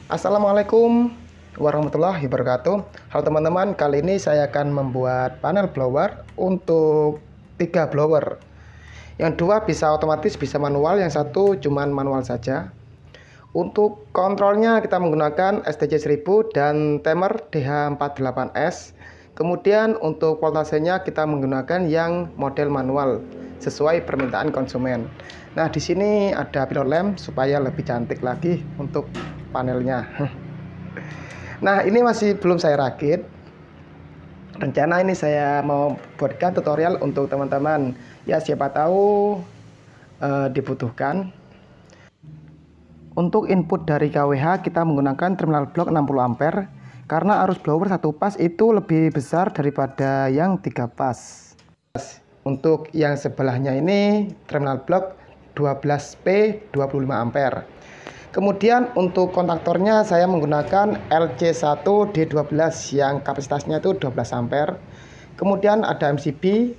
Assalamualaikum warahmatullahi wabarakatuh. Halo teman-teman, kali ini saya akan membuat panel blower untuk 3 blower. Yang dua bisa otomatis, bisa manual, yang satu cuman manual saja. Untuk kontrolnya kita menggunakan STC1000 dan timer DH48S. Kemudian untuk voltasenya kita menggunakan yang model manual sesuai permintaan konsumen. Nah, di sini ada pilot lamp supaya lebih cantik lagi untuk panelnya. Nah, ini masih belum saya rakit. Rencana ini saya mau buatkan tutorial untuk teman-teman. Ya, siapa tahu dibutuhkan. Untuk input dari KWH kita menggunakan terminal blok 60 ampere karena arus blower satu pas itu lebih besar daripada yang 3 pas. Untuk yang sebelahnya ini terminal blok 12P 25 ampere. Kemudian untuk kontaktornya saya menggunakan LC1D12 yang kapasitasnya itu 12 ampere. Kemudian ada MCB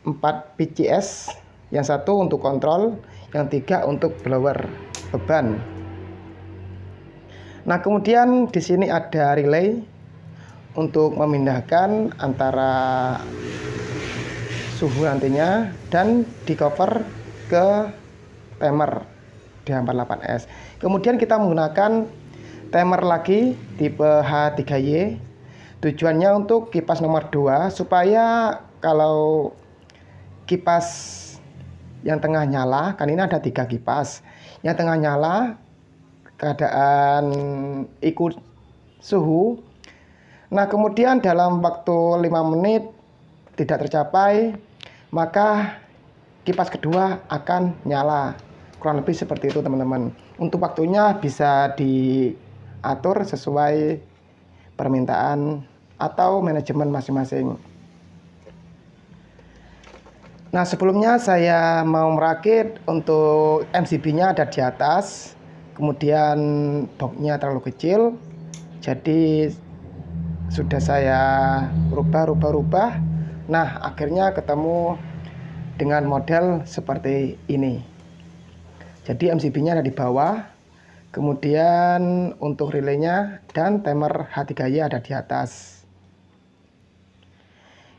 4 PCS, yang satu untuk kontrol, yang tiga untuk blower beban. Nah, kemudian di sini ada relay untuk memindahkan antara suhu nantinya dan di cover ke timer DH48S. Kemudian kita menggunakan timer lagi tipe H3Y. Tujuannya untuk kipas nomor 2 supaya kalau kipas yang tengah nyala, kan ini ada 3 kipas. Yang tengah nyala keadaan ikut suhu. Nah, kemudian dalam waktu 5 menit tidak tercapai, maka kipas kedua akan nyala. Kurang lebih seperti itu, teman-teman. Untuk waktunya bisa diatur sesuai permintaan atau manajemen masing-masing. Nah, sebelumnya saya mau merakit. Untuk MCB-nya ada di atas, kemudian boxnya terlalu kecil, jadi sudah saya rubah. Nah, akhirnya ketemu dengan model seperti ini. Jadi MCB-nya ada di bawah, kemudian untuk relaynya dan timer H3Y ada di atas.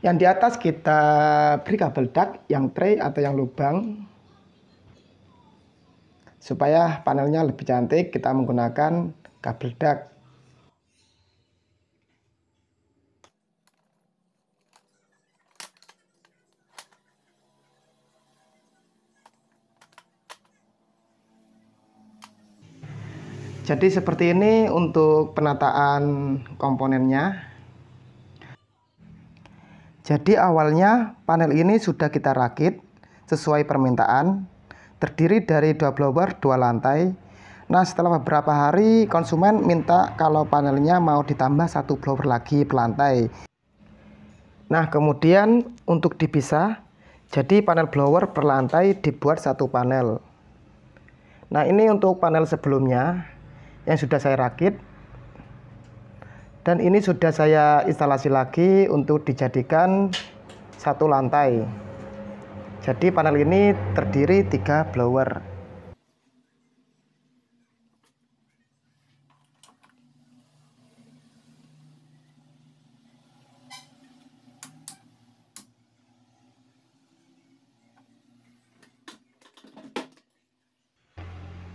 Yang di atas kita beri kabel duct yang tray atau yang lubang. Supaya panelnya lebih cantik, kita menggunakan kabel duct. Jadi seperti ini untuk penataan komponennya. Jadi awalnya panel ini sudah kita rakit sesuai permintaan, terdiri dari 2 blower 2 lantai. Nah, setelah beberapa hari konsumen minta kalau panelnya mau ditambah 1 blower lagi per lantai. Nah, kemudian untuk dipisah, jadi panel blower per lantai dibuat 1 panel. Nah, ini untuk panel sebelumnya yang sudah saya rakit. Dan ini sudah saya instalasi lagi untuk dijadikan 1 lantai. Jadi panel ini terdiri 3 blower.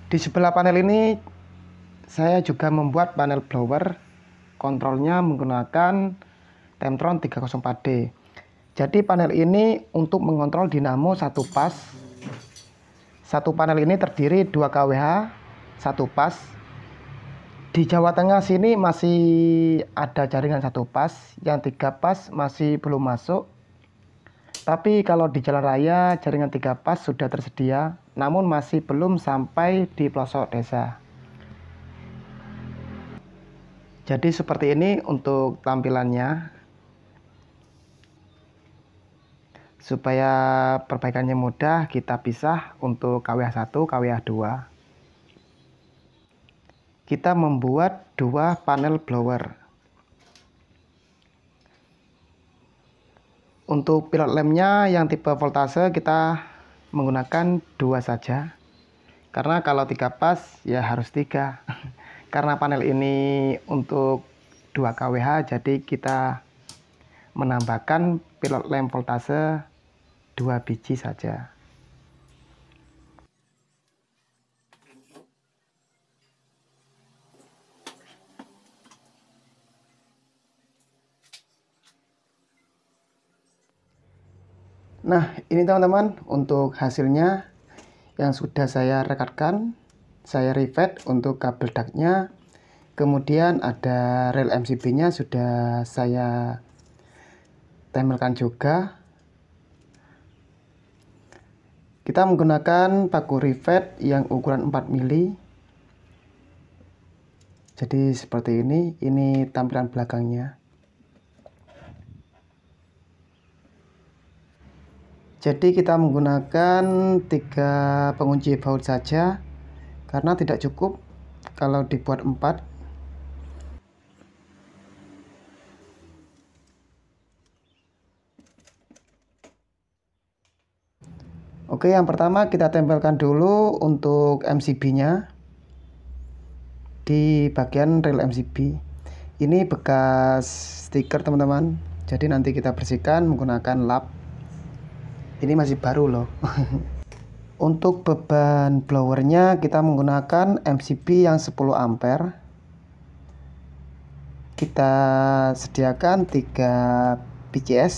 Di sebelah panel ini saya juga membuat panel blower. Kontrolnya menggunakan Temtron 304D. Jadi panel ini untuk mengontrol dinamo 1 pas. 1 panel ini terdiri 2 kWh 1 pas. Di Jawa Tengah sini masih ada jaringan 1 pas, yang 3 pas masih belum masuk. Tapi kalau di jalan raya jaringan 3 pas sudah tersedia, namun masih belum sampai di pelosok desa. Jadi seperti ini untuk tampilannya. Supaya perbaikannya mudah, kita pisah untuk KWH1, KWH2. Kita membuat 2 panel blower. Untuk pilot lampnya yang tipe voltase kita menggunakan 2 saja. Karena kalau 3 pas ya harus 3. Karena panel ini untuk 2 kWh, jadi kita menambahkan pilot lamp voltase 2 biji saja. Nah, ini teman-teman untuk hasilnya yang sudah saya rekatkan. Saya rivet untuk kabel daknya. Kemudian ada rel MCB-nya sudah saya tempelkan juga. Kita menggunakan paku rivet yang ukuran 4 mili. Jadi seperti ini tampilan belakangnya. Jadi kita menggunakan 3 pengunci baut saja karena tidak cukup kalau dibuat 4. Oke, yang pertama kita tempelkan dulu untuk MCB-nya di bagian rel MCB. Ini bekas stiker teman-teman, jadi nanti kita bersihkan menggunakan lap. Ini masih baru loh. Untuk beban blowernya kita menggunakan MCB yang 10 ampere. Kita sediakan 3 PCS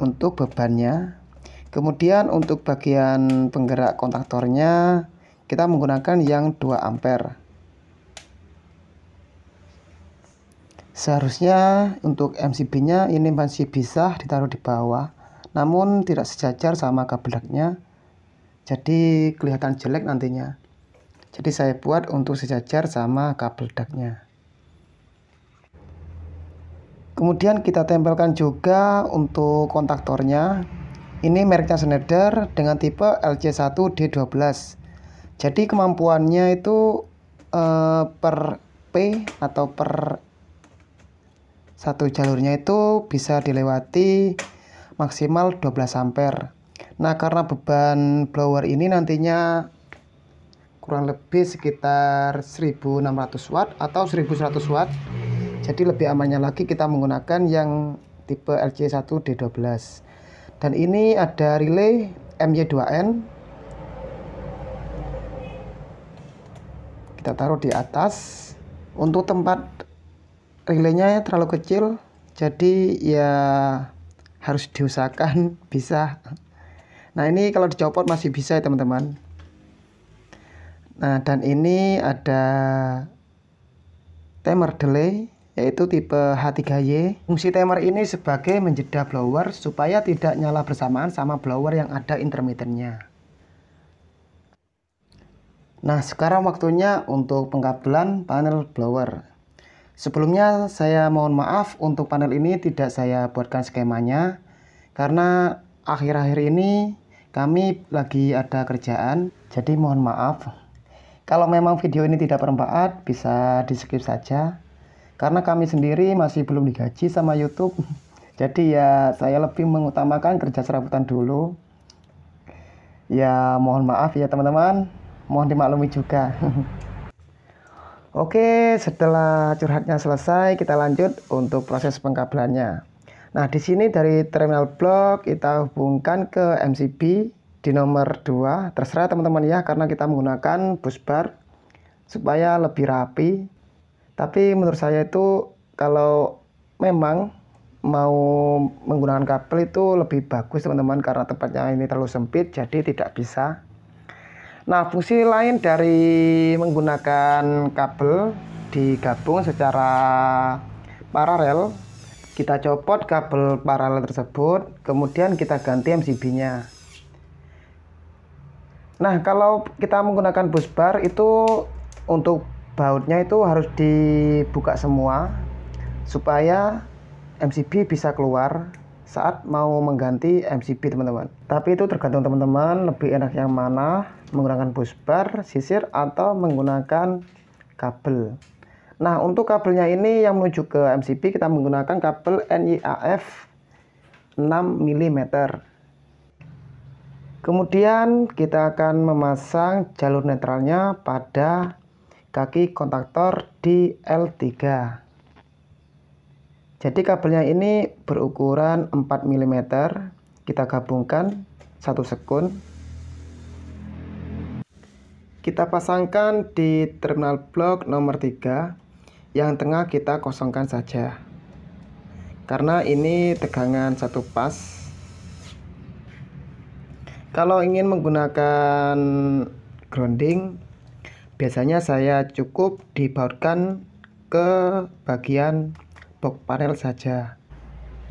untuk bebannya. Kemudian untuk bagian penggerak kontaktornya kita menggunakan yang 2 ampere. Seharusnya untuk MCB-nya ini masih bisa ditaruh di bawah, namun tidak sejajar sama kabel daknya, jadi kelihatan jelek nantinya. Jadi saya buat untuk sejajar sama kabel daknya. Kemudian kita tempelkan juga untuk kontaktornya. Ini mereknya Schneider dengan tipe LC1D12. Jadi kemampuannya itu per P atau per satu jalurnya itu bisa dilewati maksimal 12 ampere. Nah, karena beban blower ini nantinya kurang lebih sekitar 1600 watt atau 1100 watt. Jadi lebih amannya lagi kita menggunakan yang tipe LC1D12. Dan ini ada relay MY2N. Kita taruh di atas. Untuk tempat relaynya terlalu kecil, jadi ya harus diusahakan bisa. Nah, ini kalau dicopot masih bisa ya teman-teman. Nah, dan ini ada timer delay yaitu tipe H3Y. Fungsi timer ini sebagai menjeda blower supaya tidak nyala bersamaan sama blower yang ada intermittennya. Nah, sekarang waktunya untuk pengkabelan panel blower. Sebelumnya saya mohon maaf untuk panel ini tidak saya buatkan skemanya karena akhir-akhir ini kami lagi ada kerjaan, jadi mohon maaf. Kalau memang video ini tidak bermanfaat bisa di skip saja karena kami sendiri masih belum digaji sama YouTube. Jadi ya saya lebih mengutamakan kerja serabutan dulu. Ya mohon maaf ya teman-teman, mohon dimaklumi juga. Oke, setelah curhatnya selesai, kita lanjut untuk proses pengkabelannya. Nah, di sini dari terminal blok kita hubungkan ke MCB di nomor 2. Terserah teman-teman ya, karena kita menggunakan bus bar supaya lebih rapi. Tapi menurut saya itu kalau memang mau menggunakan kabel itu lebih bagus teman-teman, karena tempatnya ini terlalu sempit, jadi tidak bisa. Nah, fungsi lain dari menggunakan kabel digabung secara paralel, kita copot kabel paralel tersebut, kemudian kita ganti MCB-nya. Nah, kalau kita menggunakan bus bar itu untuk bautnya itu harus dibuka semua supaya MCB bisa keluar saat mau mengganti MCB teman-teman. Tapi itu tergantung teman-teman lebih enak yang mana, menggunakan bus bar, sisir, atau menggunakan kabel. Nah, untuk kabelnya ini yang menuju ke MCB kita menggunakan kabel NIAF 6 mm. Kemudian kita akan memasang jalur netralnya pada kaki kontaktor di L3. Jadi kabelnya ini berukuran 4 mm. Kita gabungkan 1 sekun. Kita pasangkan di terminal blok nomor 3. Yang tengah kita kosongkan saja, karena ini tegangan satu pas. Kalau ingin menggunakan grounding, biasanya saya cukup dibautkan ke bagian box panel saja.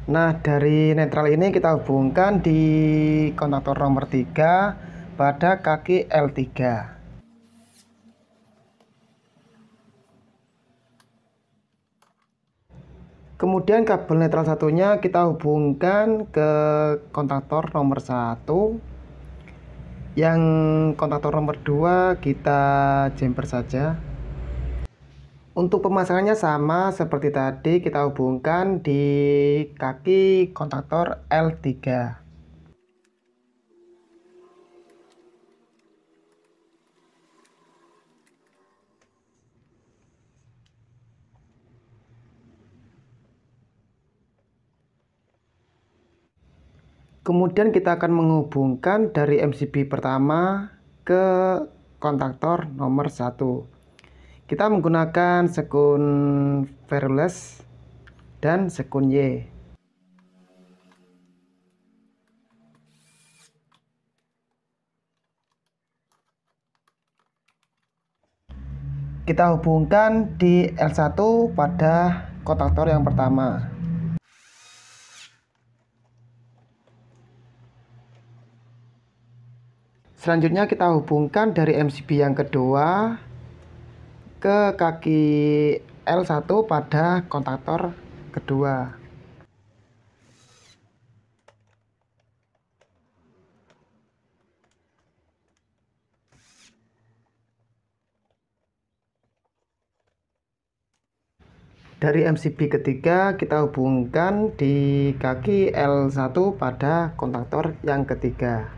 Nah, dari netral ini kita hubungkan di kontaktor nomor 3 pada kaki L3. Kemudian kabel netral satunya kita hubungkan ke kontaktor nomor 1. Yang kontaktor nomor 2 kita jumper saja. Untuk pemasangannya sama seperti tadi, kita hubungkan di kaki kontaktor L3. Kemudian kita akan menghubungkan dari MCB pertama ke kontaktor nomor 1. Kita menggunakan sekun wireless dan sekun Y. Kita hubungkan di L1 pada kontaktor yang pertama. Selanjutnya kita hubungkan dari MCB yang kedua ke kaki L1 pada kontaktor kedua. Dari MCB ketiga kita hubungkan di kaki L1 pada kontaktor yang ketiga.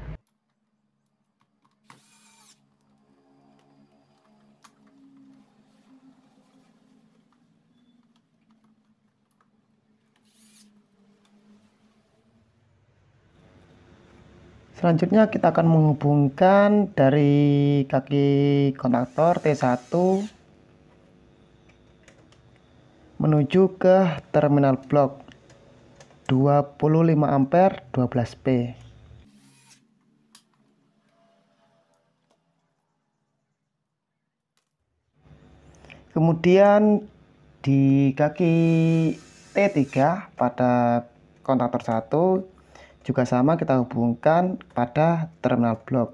Selanjutnya kita akan menghubungkan dari kaki kontaktor T1 menuju ke terminal blok 25 ampere 12P. Kemudian di kaki T3 pada kontaktor 1 juga sama, kita hubungkan pada terminal blok.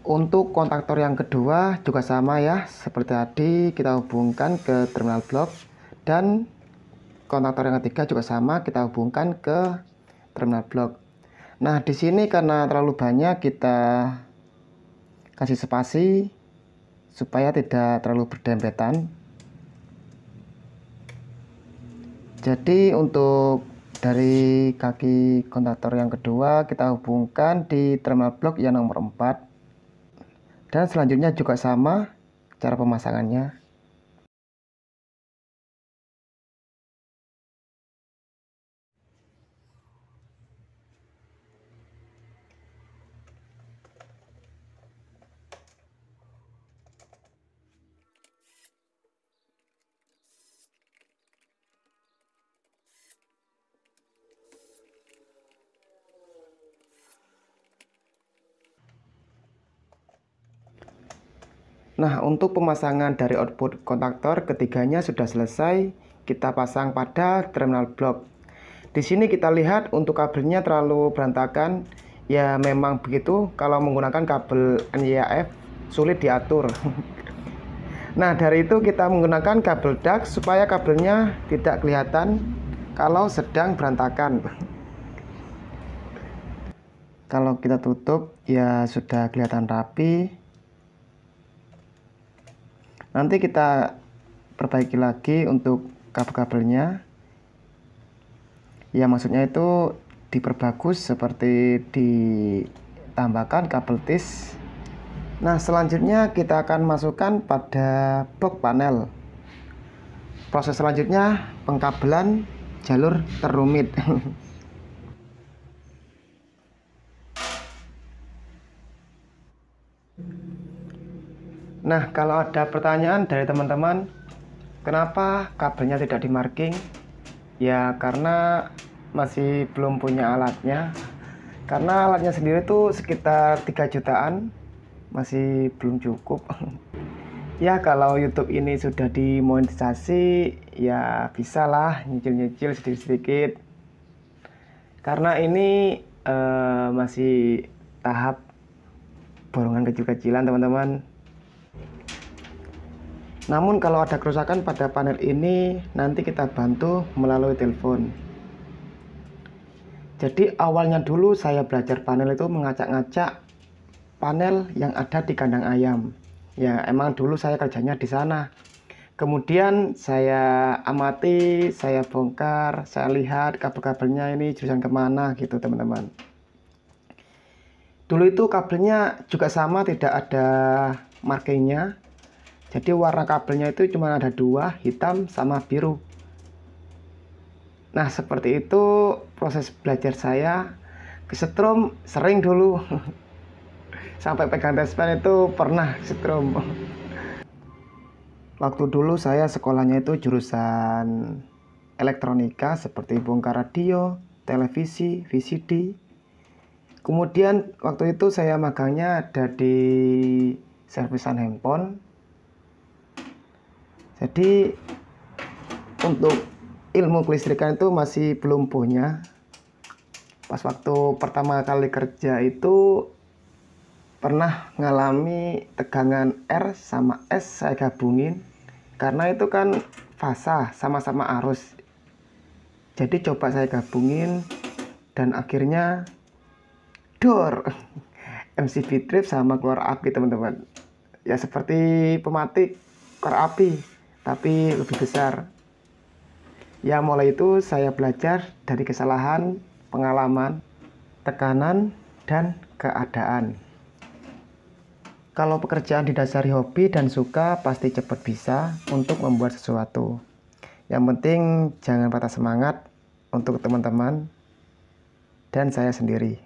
Untuk kontaktor yang kedua juga sama ya, seperti tadi kita hubungkan ke terminal blok, dan kontaktor yang ketiga juga sama, kita hubungkan ke terminal blok. Nah, di sini karena terlalu banyak, kita kasih spasi supaya tidak terlalu berdempetan. Jadi untuk dari kaki kontaktor yang kedua kita hubungkan di terminal blok yang nomor 4, dan selanjutnya juga sama cara pemasangannya. Nah, untuk pemasangan dari output kontaktor ketiganya sudah selesai. Kita pasang pada terminal blok. Di sini kita lihat untuk kabelnya terlalu berantakan. Ya memang begitu, kalau menggunakan kabel NYAF sulit diatur. Nah, dari itu kita menggunakan kabel DAX supaya kabelnya tidak kelihatan kalau sedang berantakan. Kalau kita tutup ya sudah kelihatan rapi. Nanti kita perbaiki lagi untuk kabel-kabelnya. Ya maksudnya itu diperbagus seperti ditambahkan kabel tis. Nah selanjutnya kita akan masukkan pada box panel. Proses selanjutnya pengkabelan jalur terumit. Nah, kalau ada pertanyaan dari teman-teman, kenapa kabelnya tidak dimarking? Ya, karena masih belum punya alatnya. Karena alatnya sendiri tuh sekitar 3 jutaan, masih belum cukup. Ya, kalau YouTube ini sudah dimonetisasi, ya bisalah nyicil-nyicil sedikit-sedikit. Karena ini masih tahap borongan kecil-kecilan, teman-teman. Namun kalau ada kerusakan pada panel ini, nanti kita bantu melalui telepon. Jadi awalnya dulu saya belajar panel itu mengacak-ngacak panel yang ada di kandang ayam. Ya emang dulu saya kerjanya di sana. Kemudian saya amati, saya bongkar, saya lihat kabel-kabelnya ini jurusan kemana gitu teman-teman. Dulu itu kabelnya juga sama, tidak ada markingnya. Jadi warna kabelnya itu cuma ada 2, hitam sama biru. Nah seperti itu proses belajar saya. Kesetrum sering dulu. Sampai pegang tespen itu pernah kesetrum. Waktu dulu saya sekolahnya itu jurusan elektronika seperti bongkar radio, televisi, VCD. Kemudian waktu itu saya magangnya ada di servisan handphone. Jadi untuk ilmu kelistrikan itu masih belum punya. Pas waktu pertama kali kerja itu pernah ngalami tegangan R sama S saya gabungin. Karena itu kan fasa sama-sama arus. Jadi coba saya gabungin dan akhirnya dor. MCB trip sama keluar api teman-teman. Ya seperti pematik keluar api, tapi lebih besar. Ya mulai itu saya belajar dari kesalahan, pengalaman, tekanan, dan keadaan. Kalau pekerjaan didasari hobi dan suka, pasti cepat bisa untuk membuat sesuatu. Yang penting jangan patah semangat untuk teman-teman dan saya sendiri.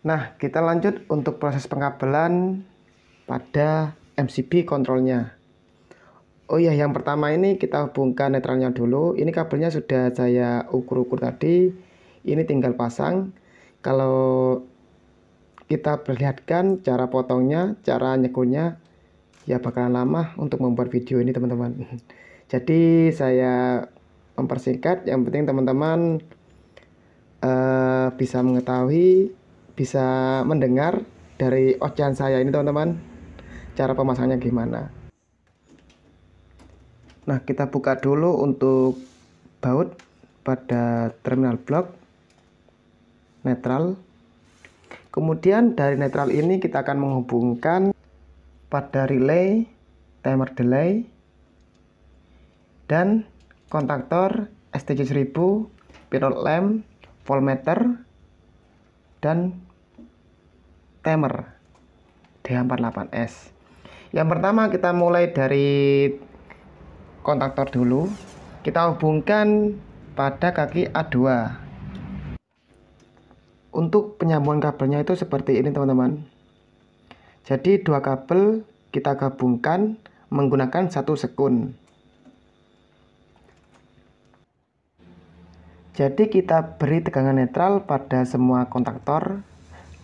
Nah, kita lanjut untuk proses pengkabelan pada MCB kontrolnya. Oh ya, yang pertama ini kita hubungkan netralnya dulu. Ini kabelnya sudah saya ukur-ukur tadi. Ini tinggal pasang. Kalau kita perlihatkan cara potongnya, cara nyekurnya, ya bakalan lama untuk membuat video ini teman-teman. Jadi saya mempersingkat. Yang penting teman-teman bisa mengetahui, bisa mendengar dari ocehan saya ini teman-teman, cara pemasangnya gimana. Nah kita buka dulu untuk baut pada terminal blok netral. Kemudian dari netral ini kita akan menghubungkan pada relay, timer delay, dan kontaktor STC1000, pilot lamp, voltmeter, dan timer DH48S. Yang pertama kita mulai dari kontaktor dulu. Kita hubungkan pada kaki A2. Untuk penyambungan kabelnya itu seperti ini teman-teman. Jadi dua kabel kita gabungkan menggunakan 1 sekun. Jadi kita beri tegangan netral pada semua kontaktor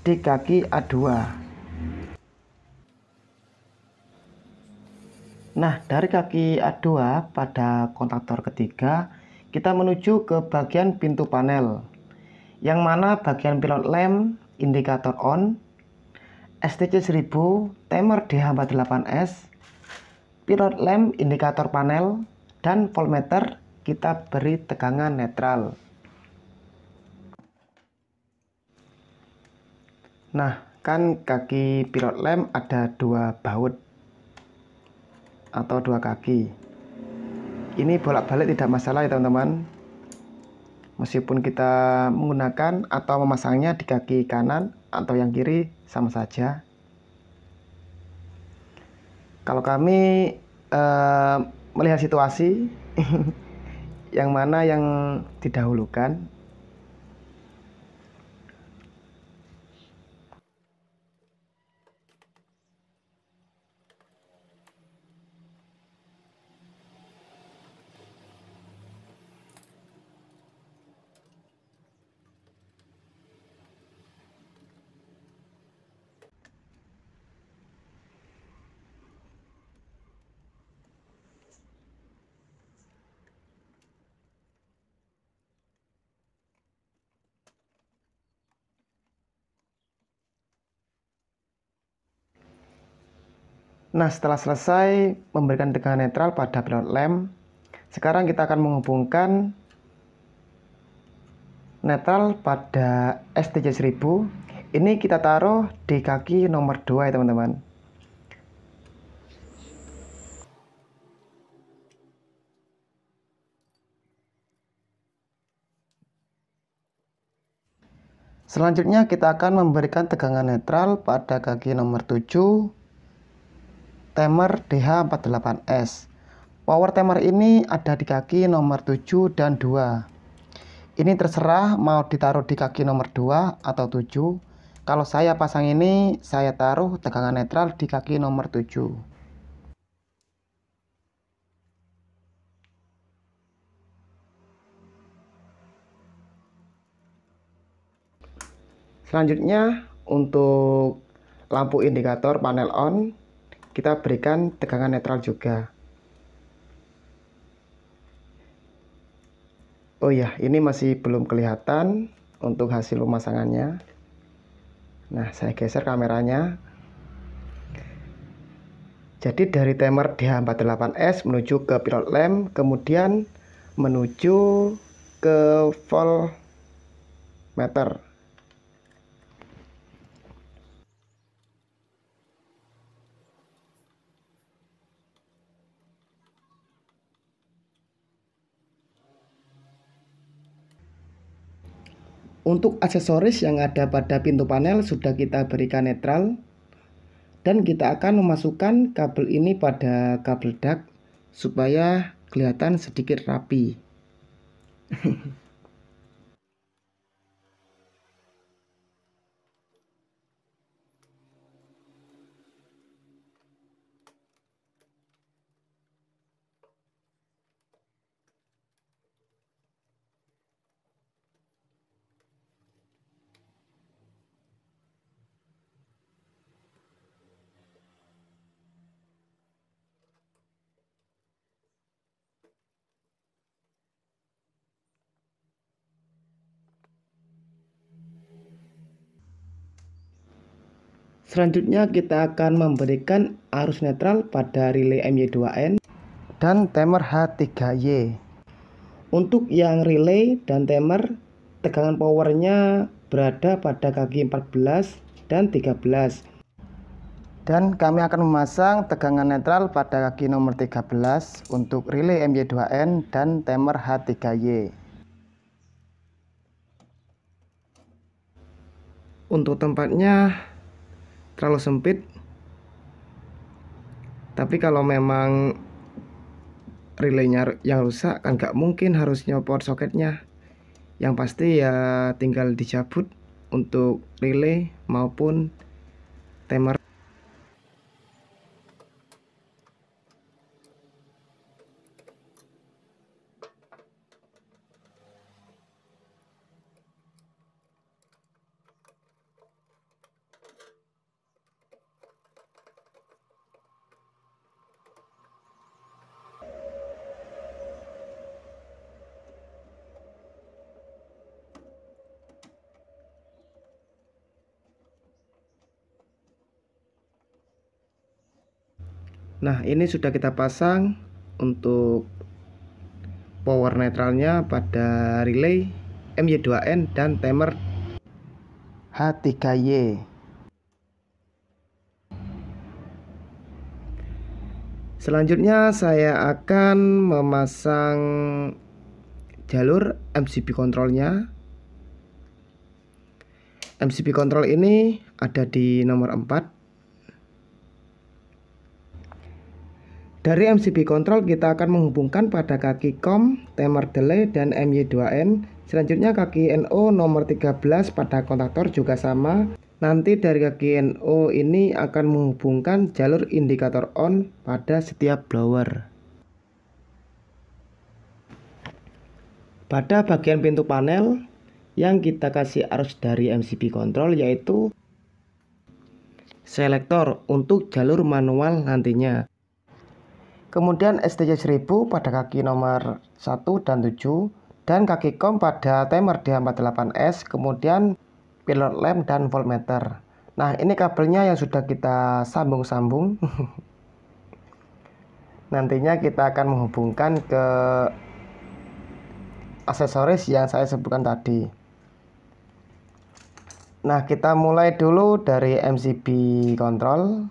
di kaki A2. Nah, dari kaki A2 pada kontaktor ketiga, kita menuju ke bagian pintu panel, yang mana bagian pilot lamp, indikator on, STC1000, timer DH48S, pilot lamp, indikator panel, dan voltmeter kita beri tegangan netral. Nah, kan kaki pilot lamp ada 2 baut. atau 2 kaki. Ini bolak-balik tidak masalah ya teman-teman. Meskipun kita menggunakan atau memasangnya di kaki kanan atau yang kiri sama saja. Kalau kami melihat situasi yang mana yang didahulukan. Nah, setelah selesai memberikan tegangan netral pada pilot lamp, sekarang kita akan menghubungkan netral pada STJ1000. Ini kita taruh di kaki nomor 2 ya teman-teman. Selanjutnya kita akan memberikan tegangan netral pada kaki nomor 7 timer DH48S. Power timer ini ada di kaki nomor 7 dan 2. Ini terserah mau ditaruh di kaki nomor 2 atau 7. Kalau saya pasang ini, saya taruh tegangan netral di kaki nomor 7. Selanjutnya untuk lampu indikator panel on, kita berikan tegangan netral juga. Oh ya, ini masih belum kelihatan untuk hasil pemasangannya. Nah, saya geser kameranya. Jadi dari timer DH48S menuju ke pilot lamp, kemudian menuju ke voltmeter. Untuk aksesoris yang ada pada pintu panel sudah kita berikan netral. Dan kita akan memasukkan kabel ini pada kabel dak supaya kelihatan sedikit rapi. Selanjutnya kita akan memberikan arus netral pada relay MY2N dan timer H3Y. Untuk yang relay dan timer, tegangan powernya berada pada kaki 14 dan 13. Dan kami akan memasang tegangan netral pada kaki nomor 13 untuk relay MY2N dan timer H3Y. Untuk tempatnya terlalu sempit, tapi kalau memang relaynya yang rusak kan nggak mungkin harus nyopot soketnya. Yang pasti ya tinggal dicabut untuk relay maupun timer. Nah, ini sudah kita pasang untuk power netralnya pada relay MY2N dan timer H3Y. Selanjutnya saya akan memasang jalur MCB kontrolnya. MCB kontrol ini ada di nomor 4. Dari MCB kontrol kita akan menghubungkan pada kaki COM, timer delay, dan MY2N. Selanjutnya kaki NO nomor 13 pada kontaktor juga sama. Nanti dari kaki NO ini akan menghubungkan jalur indikator on pada setiap blower. Pada bagian pintu panel yang kita kasih arus dari MCB kontrol yaitu selektor untuk jalur manual nantinya. Kemudian STC 1000 pada kaki nomor 1 dan 7, dan kaki COM pada timer D48S, kemudian pilot lamp dan voltmeter. Nah, ini kabelnya yang sudah kita sambung-sambung. Nantinya kita akan menghubungkan ke aksesoris yang saya sebutkan tadi. Nah, kita mulai dulu dari MCB kontrol.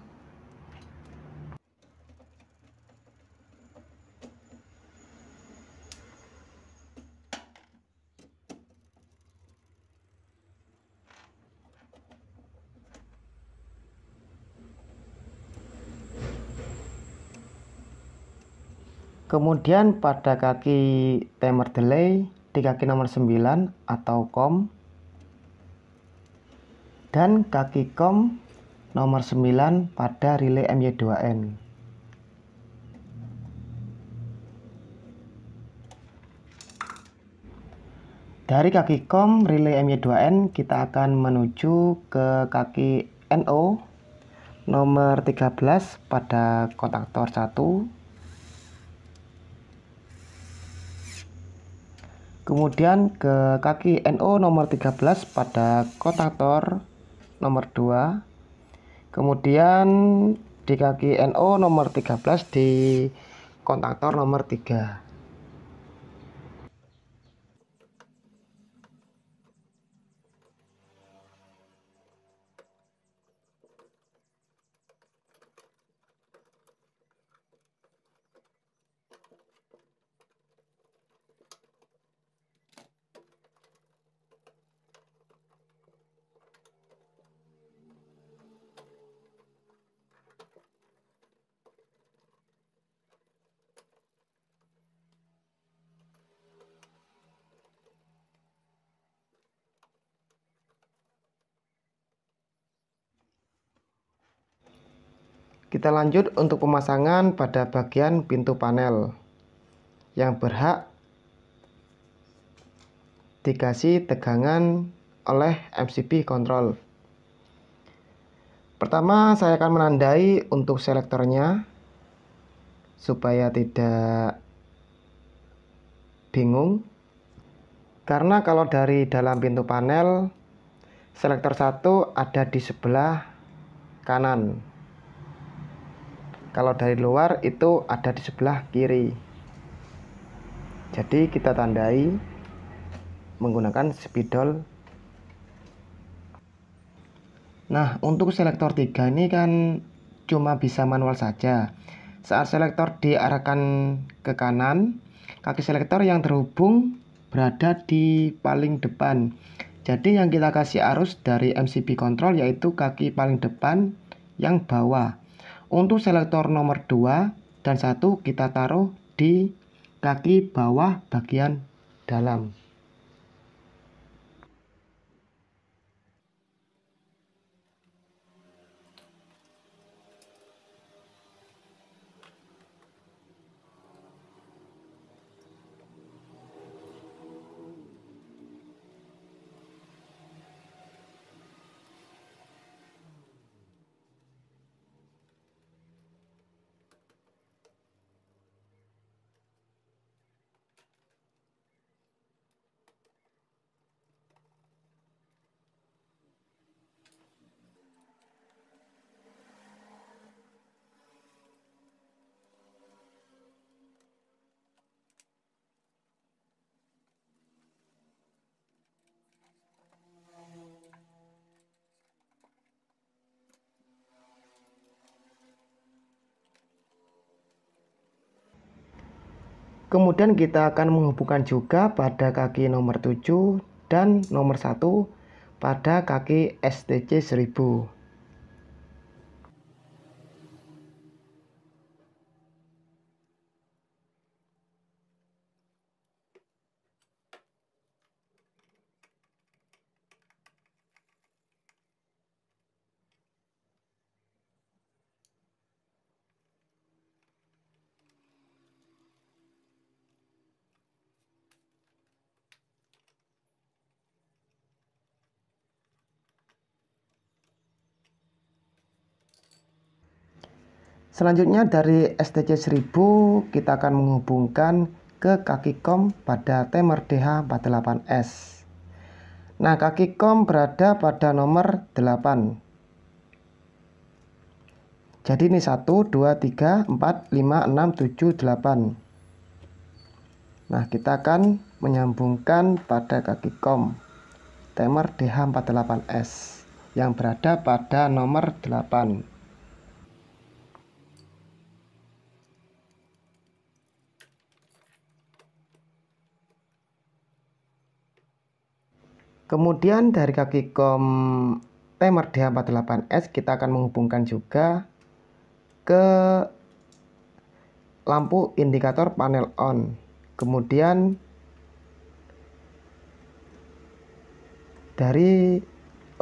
Kemudian pada kaki timer delay di kaki nomor 9 atau COM, dan kaki COM nomor 9 pada relay MY2N. Dari kaki COM relay MY2N kita akan menuju ke kaki NO nomor 13 pada kontaktor 1. Kemudian ke kaki NO nomor 13 pada kontaktor nomor 2. Kemudian di kaki NO nomor 13 di kontaktor nomor 3. Kita lanjut untuk pemasangan pada bagian pintu panel yang berhak dikasih tegangan oleh MCB kontrol. Pertama, saya akan menandai untuk selektornya supaya tidak bingung. Karena kalau dari dalam pintu panel, selektor 1 ada di sebelah kanan. Kalau dari luar itu ada di sebelah kiri. Jadi kita tandai menggunakan spidol. Nah, untuk selektor 3 ini kan cuma bisa manual saja. Saat selektor diarahkan ke kanan, kaki selektor yang terhubung berada di paling depan. Jadi yang kita kasih arus dari MCB kontrol yaitu kaki paling depan yang bawah. Untuk selektor nomor 2 dan 1 kita taruh di kaki bawah bagian dalam. Kemudian kita akan menghubungkan juga pada kaki nomor 7 dan nomor 1 pada kaki STC 1000. Selanjutnya dari STC 1000 kita akan menghubungkan ke kaki kom pada timer DH48S. Nah, kaki kom berada pada nomor 8. Jadi ini 1, 2, 3, 4, 5, 6, 7, 8. Nah, kita akan menyambungkan pada kaki kom timer DH48S yang berada pada nomor 8. Kemudian dari kaki kom timer DH48S kita akan menghubungkan juga ke lampu indikator panel on. Kemudian dari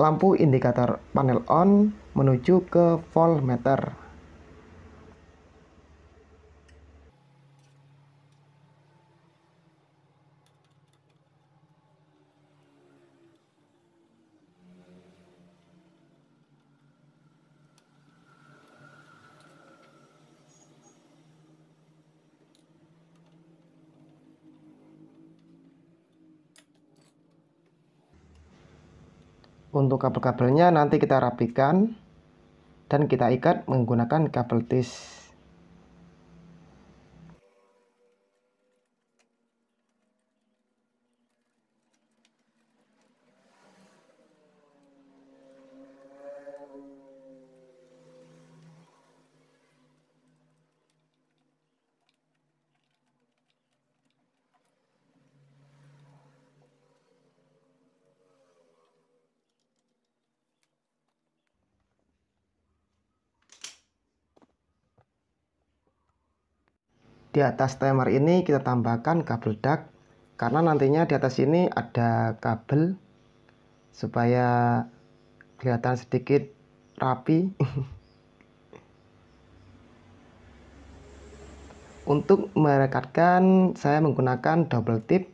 lampu indikator panel on menuju ke voltmeter. Untuk kabel-kabelnya nanti kita rapikan dan kita ikat menggunakan kabel tis. Di atas timer ini kita tambahkan kabel dak karena nantinya di atas ini ada kabel supaya kelihatan sedikit rapi. Untuk merekatkan saya menggunakan double tip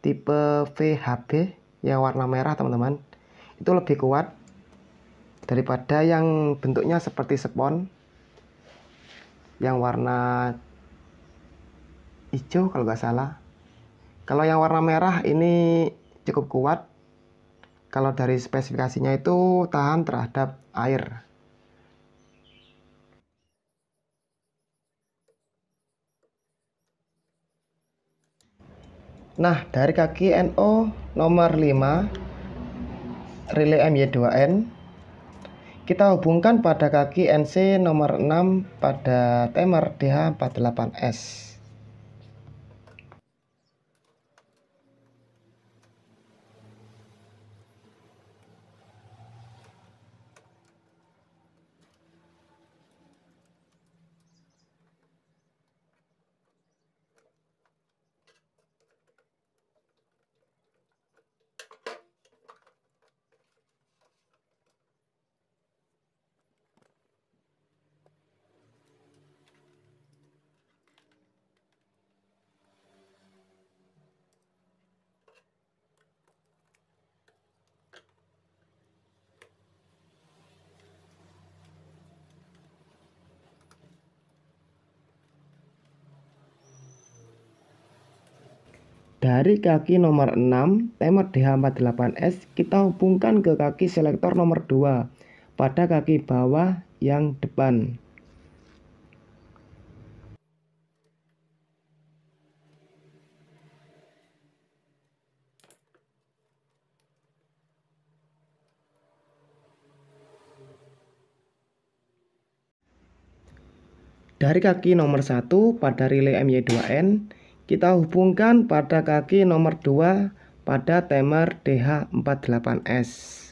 tipe VHB yang warna merah, teman-teman. Itu lebih kuat daripada yang bentuknya seperti spons yang warna hijau kalau nggak salah. Kalau yang warna merah ini cukup kuat. Kalau dari spesifikasinya itu tahan terhadap air. Nah, dari kaki NO nomor 5 relay MY2N kita hubungkan pada kaki NC nomor 6 pada timer DH48S. Dari kaki nomor 6 timer DH48S kita hubungkan ke kaki selektor nomor 2 pada kaki bawah yang depan. Dari kaki nomor 1 pada relay MY2N Kita hubungkan pada kaki nomor 2 pada timer DH48S.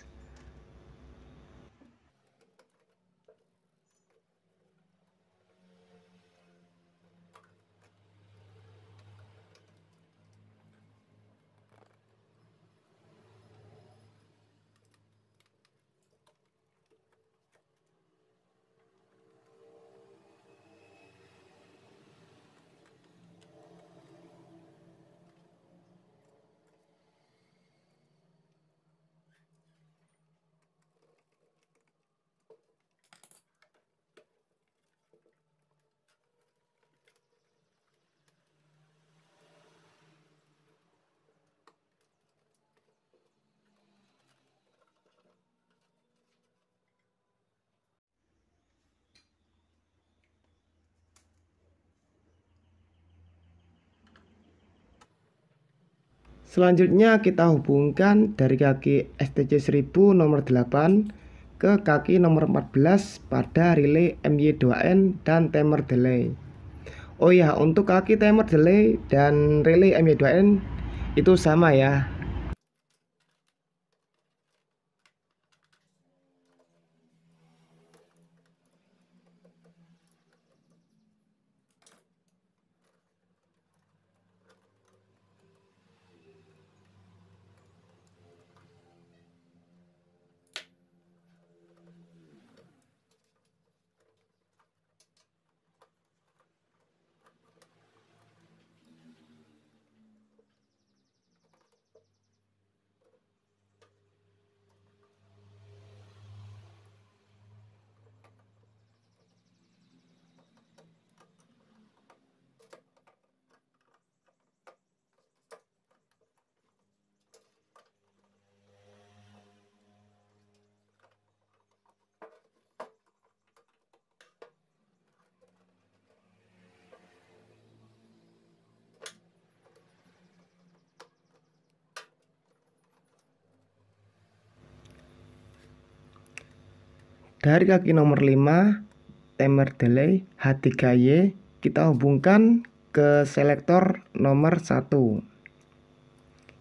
Selanjutnya kita hubungkan dari kaki STC 1000 nomor 8 ke kaki nomor 14 pada relay MY2N dan timer delay. Oh ya, untuk kaki timer delay dan relay MY2N itu sama ya. Dari kaki nomor 5 timer delay H3Y kita hubungkan ke selektor nomor 1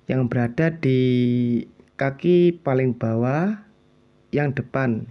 yang berada di kaki paling bawah yang depan.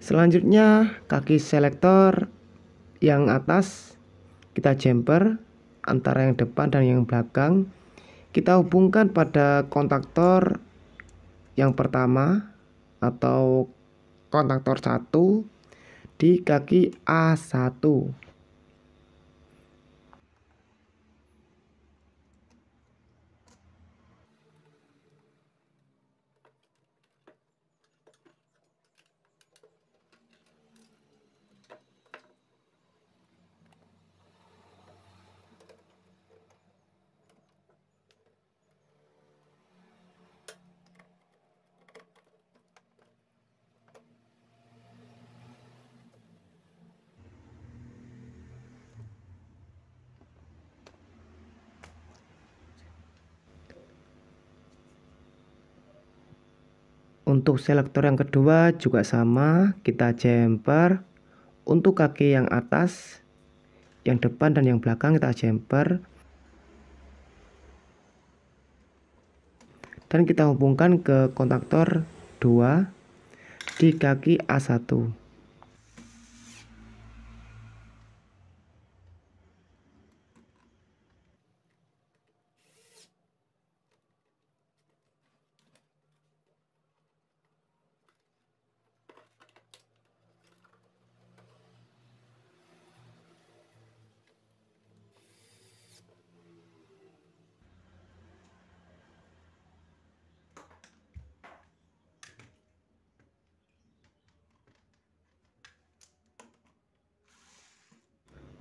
Selanjutnya kaki selektor yang atas kita jumper antara yang depan dan yang belakang. Kita hubungkan pada kontaktor yang pertama atau kontaktor 1 di kaki A1. Untuk selektor yang kedua juga sama, kita jumper untuk kaki yang atas, yang depan dan yang belakang kita jumper dan kita hubungkan ke kontaktor 2 di kaki A1.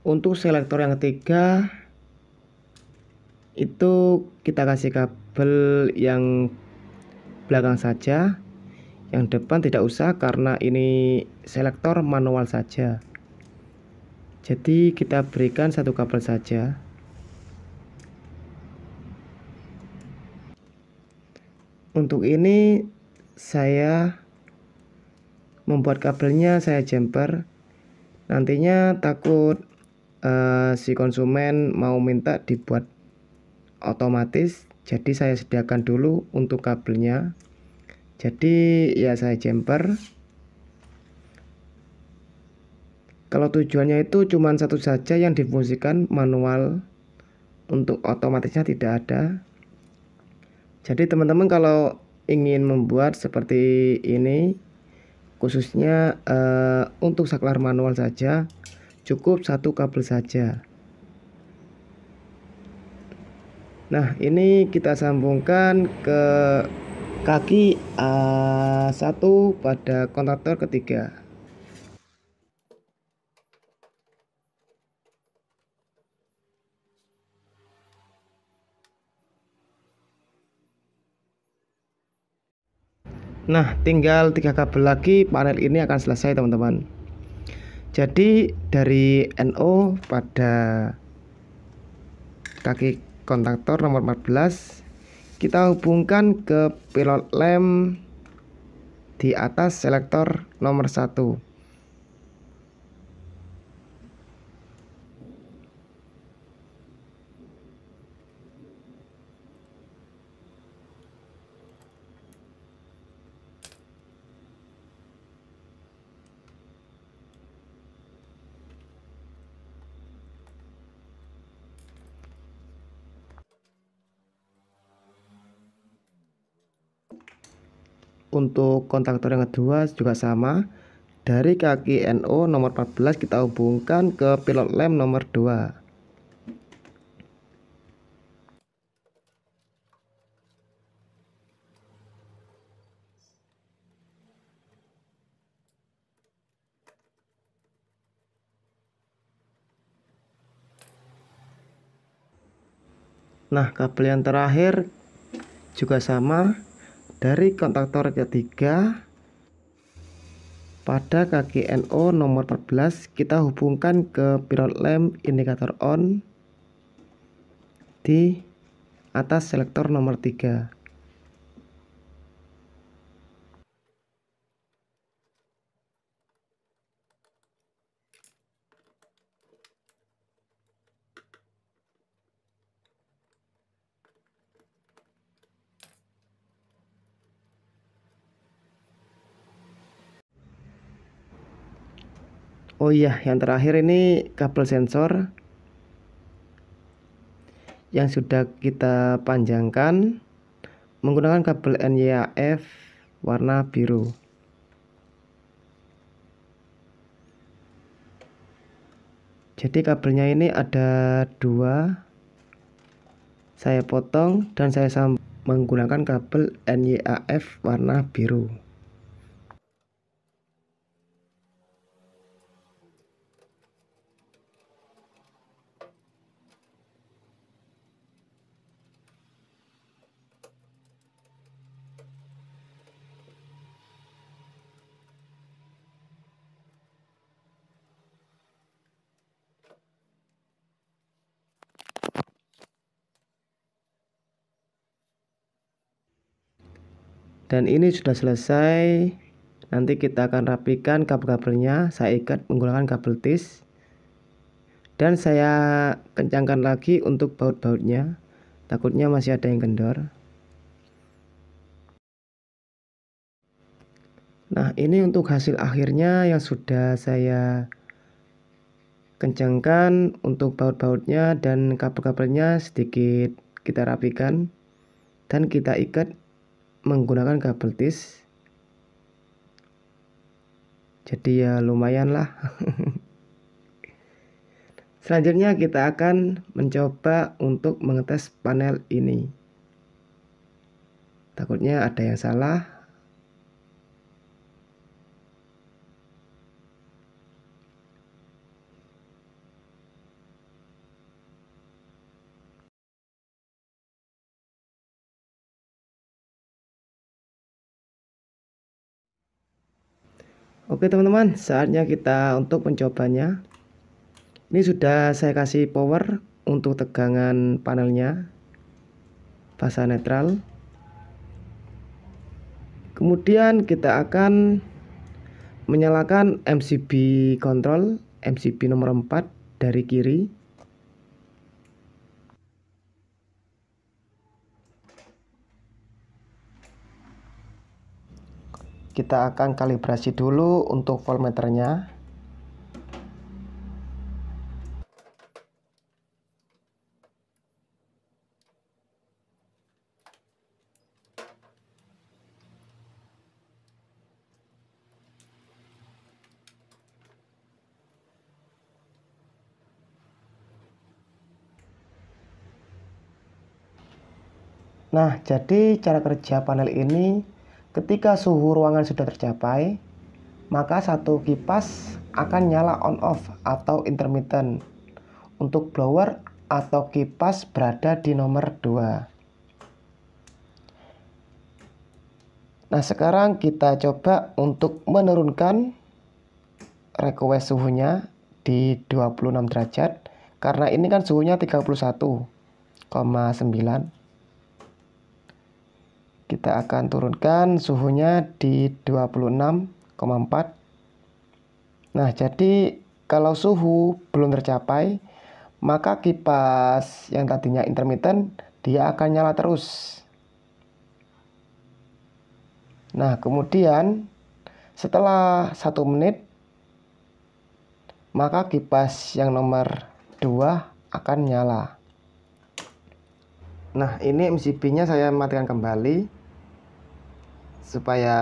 Untuk selektor yang ketiga itu kita kasih kabel yang belakang saja, yang depan tidak usah karena ini selektor manual saja. Jadi kita berikan satu kabel saja. Untuk ini saya membuat kabelnya saya jumper. Nantinya takut si konsumen mau minta dibuat otomatis, jadi saya sediakan dulu untuk kabelnya. Jadi ya saya jumper. Kalau tujuannya itu cuma satu saja yang difungsikan manual, untuk otomatisnya tidak ada. Jadi teman-teman kalau ingin membuat seperti ini, khususnya untuk saklar manual saja, cukup satu kabel saja. Nah, ini kita sambungkan ke kaki A1 pada kontaktor ketiga. Nah, tinggal 3 kabel lagi panel ini akan selesai teman-teman. Jadi dari NO pada kaki kontaktor nomor 14 kita hubungkan ke pilot lamp di atas selektor nomor 1. Untuk kontaktor yang kedua juga sama. Dari kaki NO nomor 14 kita hubungkan ke pilot lamp nomor 2. Nah, kabel yang terakhir juga sama. Dari kontaktor ketiga pada kaki NO nomor 14 kita hubungkan ke pilot lamp indikator on di atas selektor nomor 3. Oh iya, yang terakhir ini kabel sensor yang sudah kita panjangkan menggunakan kabel NYAF warna biru. Jadi kabelnya ini ada 2, saya potong dan saya sambung menggunakan kabel NYAF warna biru. Dan ini sudah selesai. Nanti kita akan rapikan kabel-kabelnya. Saya ikat menggunakan kabel tis. Dan saya kencangkan lagi untuk baut-bautnya. Takutnya masih ada yang kendor. Nah, ini untuk hasil akhirnya yang sudah saya kencangkan. Untuk baut-bautnya dan kabel-kabelnya sedikit kita rapikan. Dan kita ikat menggunakan kabel tis. Jadi ya lumayan lah. Selanjutnya kita akan mencoba untuk mengetes panel ini. Takutnya ada yang salah. Oke teman-teman, saatnya kita untuk mencobanya. Ini sudah saya kasih power untuk tegangan panelnya, fasa netral. Kemudian kita akan menyalakan MCB control, MCB nomor 4 dari kiri. Kita akan kalibrasi dulu untuk voltmeternya. Nah, jadi cara kerja panel ini, ketika suhu ruangan sudah tercapai, maka satu kipas akan nyala on off atau intermittent. Untuk blower atau kipas berada di nomor 2. Nah, sekarang kita coba untuk menurunkan request suhunya di 26 derajat. Karena ini kan suhunya 31,9. Kita akan turunkan suhunya di 26,4. Nah, jadi kalau suhu belum tercapai, maka kipas yang tadinya intermittent dia akan nyala terus. Nah, kemudian setelah 1 menit, maka kipas yang nomor 2 akan nyala. Nah, ini MCB-nya saya matikan kembali supaya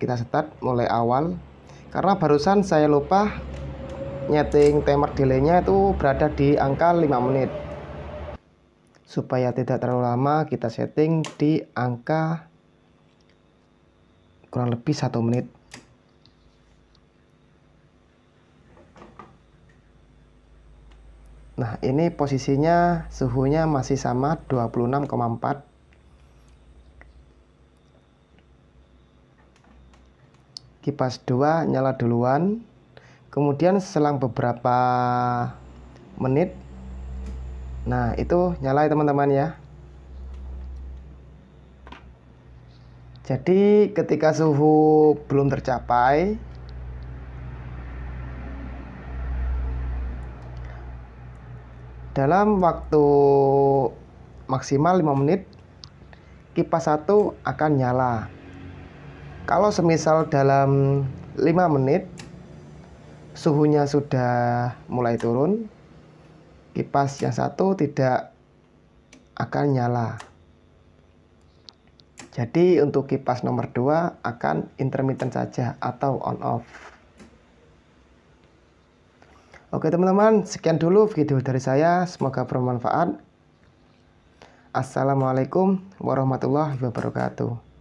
kita start mulai awal, karena barusan saya lupa nyeting timer delay-nya itu berada di angka 5 menit. Supaya tidak terlalu lama, kita setting di angka kurang lebih 1 menit. Nah, ini posisinya suhunya masih sama 26,4. Kipas 2 nyala duluan. Kemudian selang beberapa menit, nah itu nyala ya teman-teman ya. Jadi ketika suhu belum tercapai, dalam waktu maksimal 5 menit, kipas 1 akan nyala. Kalau semisal dalam 5 menit suhunya sudah mulai turun, kipas yang 1 tidak akan nyala. Jadi untuk kipas nomor 2 akan intermittent saja atau on off. Oke teman-teman, sekian dulu video dari saya, semoga bermanfaat. Assalamualaikum warahmatullahi wabarakatuh.